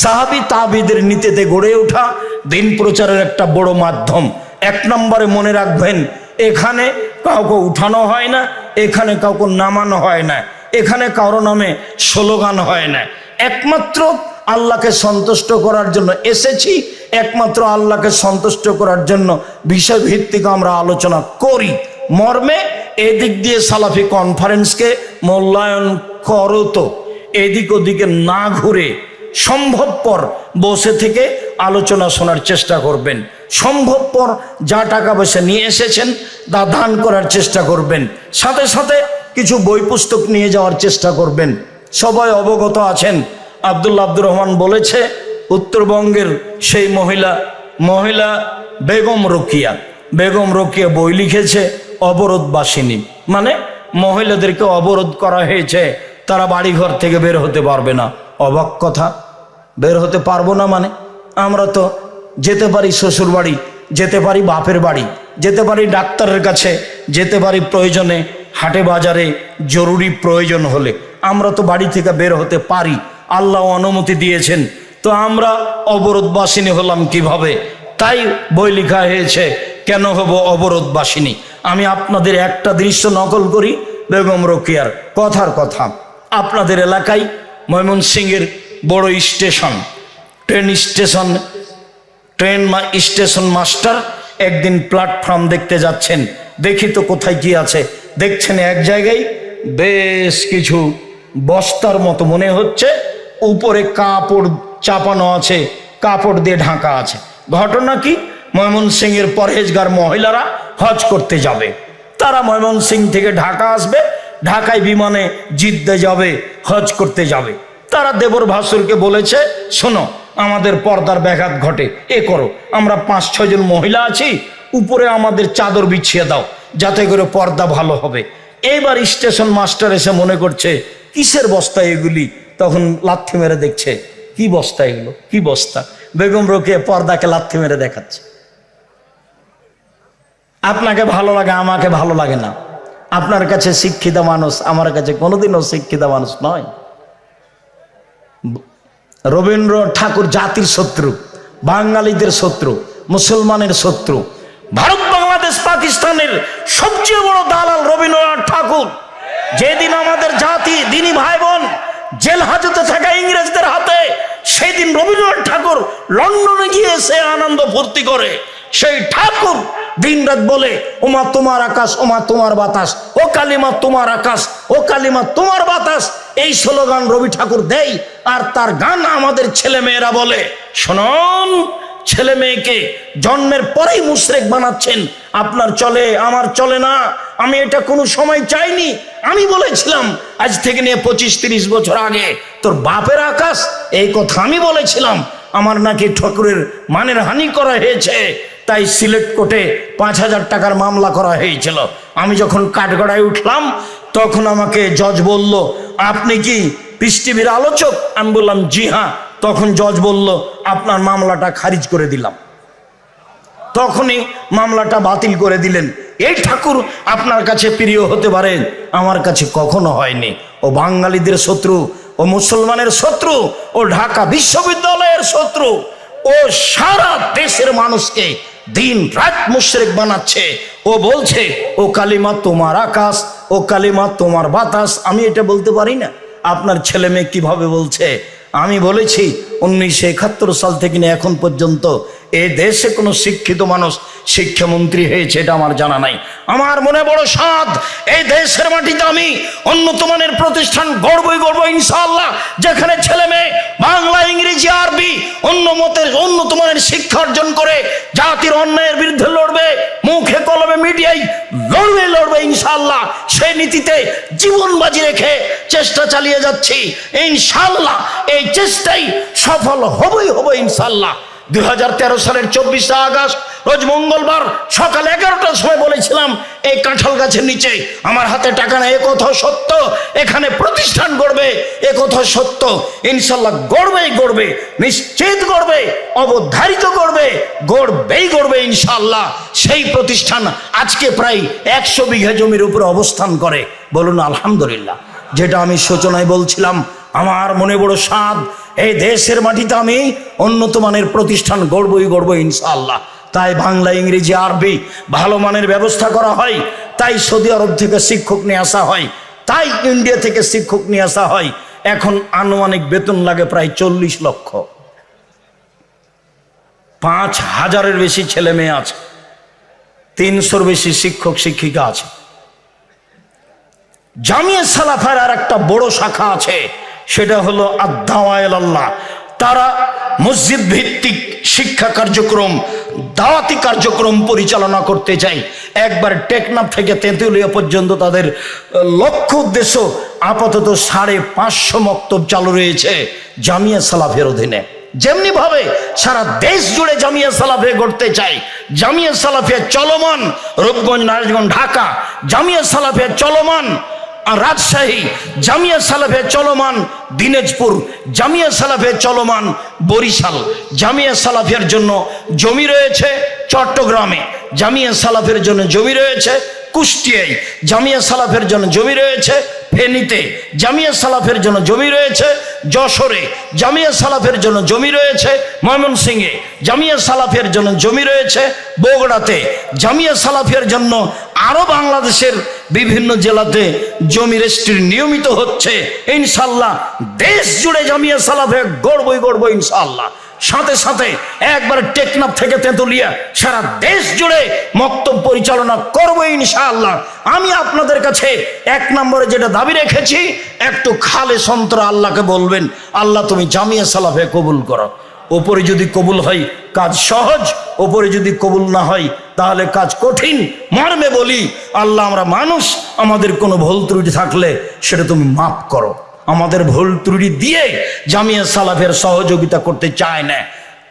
সাহাবী তাবিদের নীতিতে গড়ে ওঠা দিন প্রচারের একটা বড় মাধ্যম। এক নম্বরে মনে রাখবেন, এখানে কাউকে উঠানো হয় না, এখানে কাউকে নামানো হয় না, এখানে কারো নামে স্লোগান হয় না। একমাত্র আল্লাহকে সন্তুষ্ট করার জন্য এসেছি, একমাত্র আল্লাহকে সন্তুষ্ট করার জন্য বিষয়ভিত্তিক আমরা আলোচনা করি মর্মে এদিক দিয়ে সালাফি কনফারেন্সকে মূল্যায়ন করো। তো এদিক ওদিকে না ঘুরে সম্ভবপর বসে থেকে আলোচনা শোনার চেষ্টা করবেন। সম্ভবপর যা টাকা পয়সা নিয়ে এসেছেন তা দান করার চেষ্টা করবেন, সাথে সাথে কিছু বই পুস্তক নিয়ে যাওয়ার চেষ্টা করবেন। সবাই অবগত আছেন, আব্দুর রহমান বলেছে, উত্তরবঙ্গের সেই মহিলা বেগম রোকিয়া বই লিখেছে, অবরোধবাসিনী, মানে মহিলাদেরকে অবরোধ করা হয়েছে, তারা বাড়িঘর থেকে বের হতে পারবে না। অবাক কথা, বের হতে পারবো না মানে? আমরা তো যেতে পারি শ্বশুর বাড়ি, যেতে পারি বাপের বাড়ি, যেতে পারি ডাক্তারের কাছে, যেতে পারি প্রয়োজনে হাটে বাজারে, জরুরি প্রয়োজন হলে আমরা তো বাড়ি থেকে বের হতে পারি, আল্লাহ অনুমতি দিয়েছেন। তো আমরা অবরোধবাসিনী হলাম কিভাবে? তাই বই লেখা হয়েছে, কেন হব অবরোধবাসিনী। আমি আপনাদের একটা দৃশ্য নকল করি বেগম রোকিয়ার, কথার কথা। আপনাদের এলাকায় ময়মনসিংহের বড় স্টেশন, ট্রেন স্টেশন মাস্টার একদিন প্ল্যাটফর্ম দেখতে যাচ্ছেন, দেখি তো কোথায় কি আছে। দেখছেন এক জায়গায় বেশ কিছু বস্তার মতো মনে হচ্ছে, উপরে কাপড় চাপানো আছে, কাপড় দিয়ে ঢাকা আছে। ঘটনা কি? ময়মনসিংহের পরহেজগার মহিলারা হজ করতে যাবে, তারা ময়মনসিংহ থেকে ঢাকা আসবে, ঢাকায় বিমানে জিদ্দে যাবে, হজ করতে যাবে। তারা দেবর ভাসুরকে বলেছে, শোনো আমাদের পর্দার ব্যাঘাত ঘটে, এ করো, আমরা 5-6 জন মহিলা আছি, উপরে আমাদের চাদর বিছিয়ে দাও, যাতে করে পর্দা ভালো হবে। এইবার স্টেশন মাস্টার এসে মনে করছে কিসের বস্তা এগুলি, তখন লাথি মেরে দেখছে কি বস্তা এগুলো, কি বস্তা। বেগম রোকেয়া পর্দাকে লাথি মেরে দেখাচ্ছে। আপনাকে ভালো লাগে, আমাকে ভালো লাগে না। আপনার কাছে শিক্ষিত মানুষ, আমার কাছে কোনোদিনও শিক্ষিত মানুষ নয়। রবীন্দ্র ঠাকুর জাতির শত্রু, বাঙালিদের শত্রু, মুসলমানের শত্রু। ভারত বাংলাদেশ পাকিস্তানের সবচেয়ে বড় দালাল রবীন্দ্রনাথ ঠাকুর। যেদিন আমাদের জাতি দিনী ভাই বোন জেল হাজতে থাকা ইংরেজদের হাতে, সেই দিন রবীন্দ্রনাথ ঠাকুর লন্ডনে গিয়ে সে আনন্দ ফুর্তি করে। সেই ঠাকুর দিন রাত বলে, ওমা তোমার আকাশ, ওমা তোমার বাতাস, ও কালিমা তোমার আকাশ, ও কালিমা তোমার বাতাস, এই স্লোগান রবি ঠাকুর দেয়। আর তার গান আমাদের ছেলে মেয়েরা বলে। শুনুন, ছেলে মেয়েকে জন্মের পরেই মুশরিক বানাচ্ছেন। আপনার চলে, আমার চলে না। আমি এটা কোনো সময় চাইনি। আমি বলেছিলাম আজ থেকে নিয়ে 25-30 বছর আগে, তোর বাপের আকাশ, এই কথা আমি বলেছিলাম। আমার নাকি ঠাকুরের মানের হানি করা হয়েছে, তাই সিলেট কোর্টে 5,000 টাকার মামলা করা হয়েছিল। আমি যখন কাঠগড়ায় উঠলাম, তখন আমাকে জজ বলল, আপনি কি পিস টিভির আলোচক? আমি বললাম জি হ্যাঁ। তখন জজ বলল, আপনার মামলাটা খারিজ করে দিলাম। তখনই মামলাটা বাতিল করে দিলেন। এই ঠাকুর আপনার কাছে প্রিয় হতে পারে, আমার কাছে কখনো হয়নি। ও বাঙালিদের শত্রু, ও মুসলমানের শত্রু, ও ঢাকা বিশ্ববিদ্যালয়ের শত্রু, ও সারা দেশের মানুষকে দিন রাত মুশরিক বানাচ্ছে। ও বলছে, ও কালিমা তোমার আকাশ, ও কালিমা তোমার বাতাস। আমি এটা বলতে পারি না। আপনার ছেলে মেয়ে কিভাবে বলছে? আমি বলেছি 1971 সাল থেকে নিয়ে এখন পর্যন্ত এ দেশে কোনো শিক্ষিত মানুষ শিক্ষামন্ত্রী হয়েছে এটা আমার জানা নাই। আমার মনে বড় সাধ, এই দেশের মাটিতে আমি উন্নত মানের প্রতিষ্ঠান গড়বই গড়ব ইনশাআল্লাহ, যেখানে ছেলে মেয়ে বাংলা, ইংরেজি, আরবি উন্নত মানের শিক্ষা অর্জন করে জাতির অন্যায়ের বিরুদ্ধে লড়বে, মুখে কলমে মিডিয়ায় লড়বে ইনশাআল্লাহ। সেই নীতিতে জীবন বাজি রেখে চেষ্টা চালিয়ে যাচ্ছি ইনশাআল্লাহ। এই চেষ্টাই সফল হবই ইনশাআল্লাহ। 2013 সালের 24 আগস্ট রোজ মঙ্গলবার সকাল 11টার সময় বলেছিলাম, এই কাঁঠাল গাছের নিচে আমার হাতে টাকা নেই, এ কথা সত্য। এখানে প্রতিষ্ঠান গড়বে, এ কথা সত্য। ইনশাল্লাহ গড়বে, নিশ্চিত গড়বে, অবধারিত গড়বে ইনশাল্লাহ। সেই প্রতিষ্ঠান আজকে প্রায় 100 বিঘা জমির উপরে অবস্থান করে। বলুন আলহামদুলিল্লাহ। যেটা আমি সূচনায় বলছিলাম, আমার মনে বড় সাধ, এই দেশের মাটিতে আমি উন্নত মানের প্রতিষ্ঠান গড়বই ইনশাআল্লাহ। তাই বাংলা, ইংরেজি, আরবি ভালো মানের ব্যবস্থা করা হয়। তাই সৌদি আরব থেকে শিক্ষক নিয়ে আসা হয়, তাই ইন্ডিয়া থেকে শিক্ষক নিয়ে আসা হয়। এখন আনুমানিক বেতন লাগে প্রায় 40 লক্ষ। 5,000-এর বেশি ছেলে মেয়ে আছে, 300-র বেশি শিক্ষক শিক্ষিকা আছে। জামিয়া সালাফের আর একটা বড় শাখা আছে, সেটা হলো আদ-দাওয়া ইলাল্লাহ। তারা মসজিদ ভিত্তিক শিক্ষা কার্যক্রম, দাওয়াতি কার্যক্রম পরিচালনা করতে চায়। একবার টেকনাফ থেকে তেঁতুলিয়া পর্যন্ত তাদের লক্ষ্য উদ্দেশ্য। আপাতত 550 মক্তব চালু রয়েছে জামিয়া সালাফের অধীনে। যেমনি ভাবে সারা দেশ জুড়ে জামিয়া সালাফে গড়তে চাই। জামিয়া সালাফে চলমান রূপগঞ্জ, নারায়ণগঞ্জ, ঢাকা। জামিয়া সালাফে চলমান রাজশাহী। জামিয়া সালাফে চলমান দিনাজপুর। জামিয়া সালাফে চলমান বরিশাল। জামিয়া সালাফের জন্য জমি রয়েছে চট্টগ্রামে। জামিয়া সালাফের জন্য জমি রয়েছে কুষ্টিয়ায়। জামিয়া সালাফের জন্য জমি রয়েছে ফেনীতে। জামিয়া সালাফের জন্য জমি রয়েছে যশোরে। জামিয়া সালাফের জন্য জমি রয়েছে ময়মনসিংহে। জামিয়া সালাফের জন্য জমি রয়েছে বগুড়াতে। জামিয়া সালাফের জন্য আরো বাংলাদেশের বিভিন্ন জেলাতে জমি রেজিস্ট্রি নিয়মিত হচ্ছে ইনশাআল্লাহ। দেশ জুড়ে জামিয়া সালাফে গড়বই ইনশাআল্লাহ। সাথে সাথে একবার টেকনাফ থেকে তেঁতুলিয়া সারা দেশ জুড়ে মক্তব পরিচালনা করবো ইনশাআল্লাহ। আমি আপনাদের কাছে 1 নম্বরে যেটা দাবি রেখেছি, একটু খালে সন্তরা আল্লাহকে বলবেন, আল্লাহ তুমি জামিয়া সালাফে কবুল করো। ওপরে যদি কবুল হয় কাজ সহজ, ওপরে যদি কবুল না হয় তাহলে কাজ কঠিন। মর্মে বলি, আল্লাহ আমরা মানুষ, আমাদের কোনো ভুল ত্রুটি থাকলে সেটা তুমি মাফ করো। আমাদের ভুল ত্রুটি দিয়ে জামিয়া সালাফের সহযোগিতা করতে চায় না।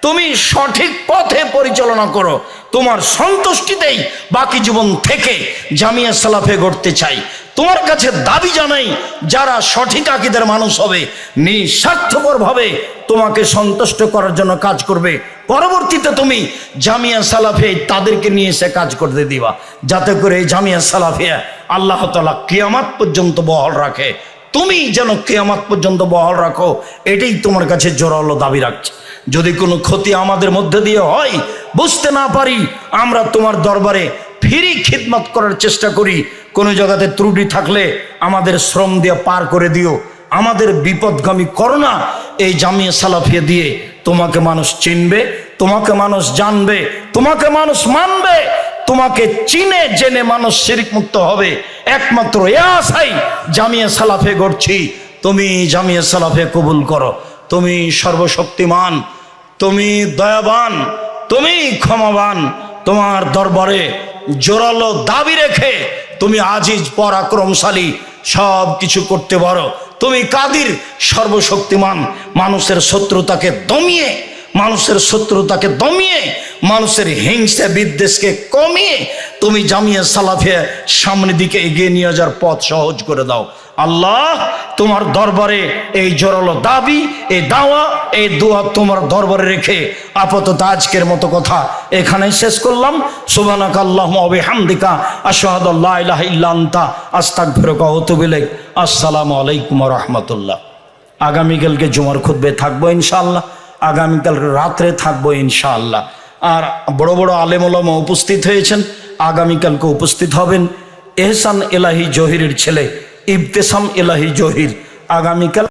তুমি সঠিক পথে পরিচালনা করো, তোমার সন্তুষ্টিতেই বাকি জীবন থেকে জামিয়া সালাফে গড়তে চাই। তোমার কাছে দাবি জানাই, যারা সঠিক আকীদার মানুষ হবে, নিঃস্বার্থপরভাবে তোমাকে সন্তুষ্ট করার জন্য কাজ করবে, পরবর্তীতে তুমি জামিয়া সালাফে তাদেরকে নিয়ে এসে কাজ করতে দিবা, যাতে করে এই জামিয়া সালাফিয়া আল্লাহ তাআলা কিয়ামত পর্যন্ত বহাল রাখে। তুমি যেন কিয়ামত পর্যন্ত বহাল রাখো, এটাই তোমার কাছে জোরালো দাবি রাখছে। যদি কোনো ক্ষতি আমাদের মধ্যে দিয়ে হয়, বুঝতে না পারি, আমরা তোমার দরবারে ফ্রি খিদমত করার চেষ্টা করি। কোনো জায়গাতে ত্রুটি থাকলে আমাদের শ্রম দিয়ে পার করে দিও, আমাদের বিপদগামী করো না। এই জামিয়া সালাফিয়া দিয়ে তোমাকে মানুষ চিনবে, তোমাকে মানুষ জানবে, তোমাকে মানুষ মানবে, তোমাকে চিনে জেনে মানুষ শিরক মুক্ত হবে। একমাত্র এ আশাই জামিয়া সালাফে গড়ছি। তুমি জামিয়া সালাফে কবুল করো। তুমি সর্বশক্তিমান, তুমি দয়াবান, তুমি ক্ষমাবান। তোমার দরবারে জোরালো দাবি রেখে তুমি আজিজ পরাক্রমশালী, সব কিছু করতে পারো। তুমি কাদির, সর্বশক্তিমান। মানুষের শত্রুতাকে দমিয়ে, মানুষের হিংসা বিদ্বেষকে কমিয়ে তুমি জামিয়া সালাফিয়া সামনের দিকে এগিয়ে নিয়ে যাওয়ার পথ সহজ করে দাও। আল্লাহ, তোমার দরবারে এই জোরালো দাবি, এই দাওয়া, এই দোয়া তোমার দরবারে রেখে আপাতত আজকের মতো কথা এখানেই শেষ করলাম। সুবহানাকা আল্লাহুম্মা ওয়া বিহামদিকা আশহাদু আল্লা ইলাহা ইল্লা আনতা আস্তাগফিরুকা ওয়া আতুবু ইলাইক। আসসালামু আলাইকুম ওয়া রাহমাতুল্লাহ। আগামীকালকে জুমার খুতবে থাকবো ইনশাআল্লাহ, আগামীকাল রাত্রে থাকবো ইনশাআল্লাহ। আর বড় বড় আলেম ওলামা উপস্থিত হয়েছেন, আগামীকালকে উপস্থিত হবেন। এহসান এলাহি জহিরের ছেলে ইবতেসাম এলাহি জহির আগামীকাল